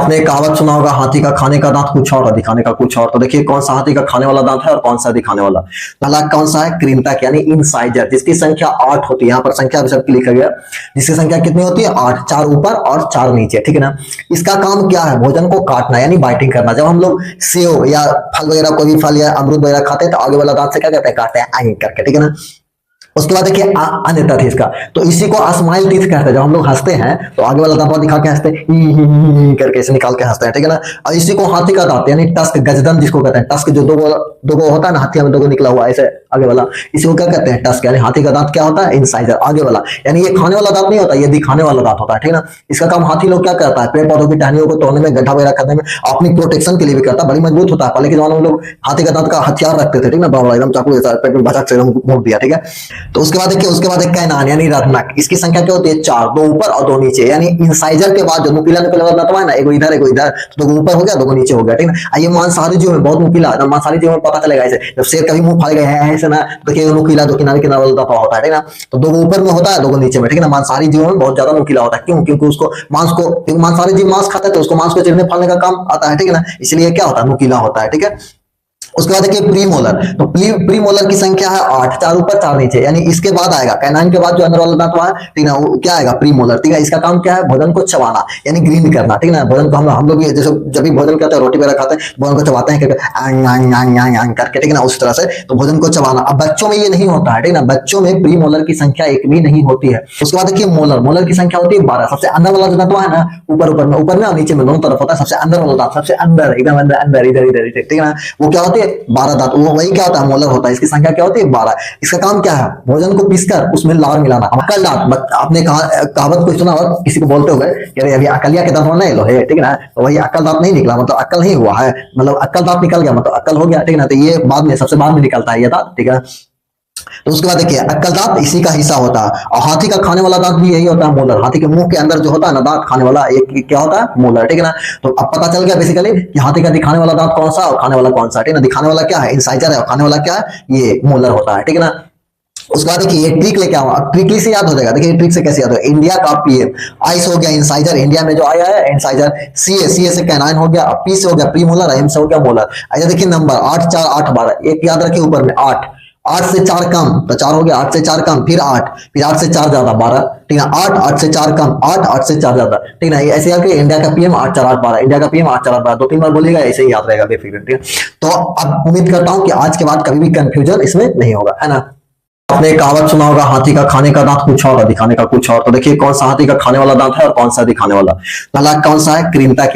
आपने कहावत सुना होगा, हाथी का खाने का दांत कुछ और और दिखाने का कुछ और। तो देखिए कौन सा हाथी का खाने वाला दांत है और कौन सा दिखाने वाला। पहला कौन सा है, कृंतक यानी इंसाइजर, जिसकी संख्या 8 होती है। यहाँ पर संख्या भी सबकी लिखा गया, जिसकी संख्या कितनी होती है, 8, 4 ऊपर और 4 नीचे, ठीक है ना। इसका काम क्या है, भोजन को काटना यानी बाइटिंग करना। जब हम लोग सेव या फल वगैरह, कोई भी फल या अमरूद वगैरह खाते हैं तो आगे वाला दांत से क्या करते हैं, काटते हैं आई करके, ठीक है ना। उसके बाद देखिए अन्य तथ्य इसका, तो इसी को स्माइल टीथ कहते हैं। जब हम लोग हंसते हैं तो आगे वाला दांत दिखा के हंसते हैं, ही करके इसे निकाल के हंसते हैं, ठीक है ना। और इसी को हाथी का दांत यानी टस्क, गजदंत जिसको कहते हैं, टस्क जो दो होता है ना, हाथी में दो निकला हुआ ऐसे आगे वाला, इसी को क्या कहते हैं, टस्क। यानी हाथी का दांत क्या होता है, इंसाइजर, आगे वाला। यानी ये खाने वाला दांत नहीं होता, ये दिखाने वाला दांत होता है, ठीक है ना। इसका काम हाथी लोग क्या करता है, पेड़ पौधों की टहनियों को तोड़ने में, गड्ढा वगैरह करने में, अपनी प्रोटेक्शन के लिए भी करता है। बड़ी मजबूत होता है। पहले के जमाने में लोग हाथी का दांत का हथियार रखते थे, ठीक ना, बड़ा एकदम चाकू जैसा, पेट में भचक से एकदम भोंक दिया, ठीक है। तो उसके बाद देखिए, उसके बाद एक कैनान यानी रत्नक, इसकी संख्या क्या होती है, 4, 2 ऊपर और 2 नीचे। यानी इंसाइजर के बाद जो नुकीला नुकीला वाला दांत है ना, एगो इधर एगो इधर, तो 2 ऊपर हो गया 2 नीचे हो गया, ठीक ना। ये मांसाहारी जीव में बहुत नुकीला, मांसाहारी जीव में पता चलेगा ऐसे, जब शेर कभी मुंह फाड़ गया है ऐसे ना, तो देखिए नुकीला, जो किनारे किनारे वाला दांत होता है, ठीक ना। तो 2 ऊपर में होता है 2 नीचे में, ठीक है ना। मांसाहारी जीव में बहुत ज्यादा नुकीला होता है। क्यों? क्योंकि उसको मांस को, क्योंकि मांसाहारी जीव मांस खाता है तो उसको मांस को चीरने फाड़ने का काम आता है, ठीक है ना। इसलिए क्या होता है, नुकीला होता है, ठीक है। उसके बाद देखिए प्रीमोलर, तो प्रीमोलर की संख्या है 8, 4 ऊपर 4 नीचे। यानी इसके बाद आएगा कैनाइन के बाद जो अंदर वाला दांत है, ठीक है, वो क्या आएगा, प्रीमोलर, ठीक है। इसका काम क्या है, भोजन को चबाना यानी ग्रीन करना, ठीक है ना। भोजन को हम लोग जैसे जब भी भोजन करते हैं, रोटी वगैरह खाते हैं, भोजन को चबाते हैं करके, ठीक है ना, उस तरह से, तो भोजन को चबाना। अब बच्चों में ये नहीं होता है, ठीक है ना। बच्चों में प्रीमोलर की संख्या 1 भी नहीं होती है। उसके बाद देखिए मोलर, मोलर की संख्या होती है 12। सबसे अंदर वाला जो दांत है ना, ऊपर में और नीचे में दोनों तरफ होता है। सबसे अंदर वाला दांत, सबसे अंदर एकदम अंदर इधर, ठीक है ना, वो क्या होती है, 12 दांत, वही क्या होता है, मोलर होता है। इसकी संख्या क्या होती है, 12। इसका काम क्या है, भोजन को पीसकर उसमें लार मिलाना। अक्ल दांत, आपने कहावत को सुना होगा किसी को बोलते हुए कि अरे अभी अकलिया के दांत नहीं लो है, ठीक है ना। तो वही अक्ल दांत नहीं निकला, मतलब अक्ल नहीं हुआ है, मतलब अक्ल दांत निकल गया मतलब अक्ल हो गया, ठीक है ना। तो ये बाद में, सबसे बाद में निकलता है ये दांत, ठीक है। तो उसके बाद देखिए अक्ल दांत इसी का हिस्सा होता है। और हाथी का खाने वाला दांत भी यही होता है, मोलर। हाथी के मुंह के अंदर जो होता है ना दांत खाने वाला, एक क्या होता है, मोलर, ठीक है ना। तो अब पता चल गया बेसिकली कि हाथी का दिखाने वाला दांत कौन सा और खाने वाला कौन सा, ठीक है ना। दिखाने वाला क्या है, इंसाइजर है, और खाने वाला क्या है, ये मोलर होता है, ठीक है ना। उसके बाद देखिए ये ट्रिक लेके आऊंगा, ट्रिक से याद हो जाएगा। देखिए ट्रिक से कैसे याद होगा, इंडिया का पीएम, आइस हो गया इंसाइजर, इंडिया में जो आया है इंसाइजर, सीए से कैनाइन हो गया, पी से हो गया प्रीमोलर, एम से हो गया मोलर। अच्छा देखिए नंबर 8, 4, 8, 12, एक याद रखिए ऊपर में 8, 8 से 4 कम तो 4 हो गया, 8 से 4 कम फिर 8, फिर 8 से 4 ज्यादा 12, ठीक है। 8, 8 से 4 कम 8, 8 से 4 ज्यादा, ठीक है ना। ऐसे याद करिए, इंडिया का पीएम 8, 4, 8, 12, इंडिया का पीएम 8, 4, 8, 12, 2-3 बार बोलिएगा, ऐसे ही याद रहेगा बेफिक्र, ठीक है। तो अब उम्मीद करता हूं कि आज के बाद कभी भी कंफ्यूजन इसमें नहीं होगा, है ना। आपने कहावत सुना होगा, हाथी का खाने का दांत कुछ और और दिखाने का कुछ और। तो देखिए कौन सा हाथी का खाने वाला दांत है और कौन सा दिखाने वाला। पहला कौन सा है, कृंतक।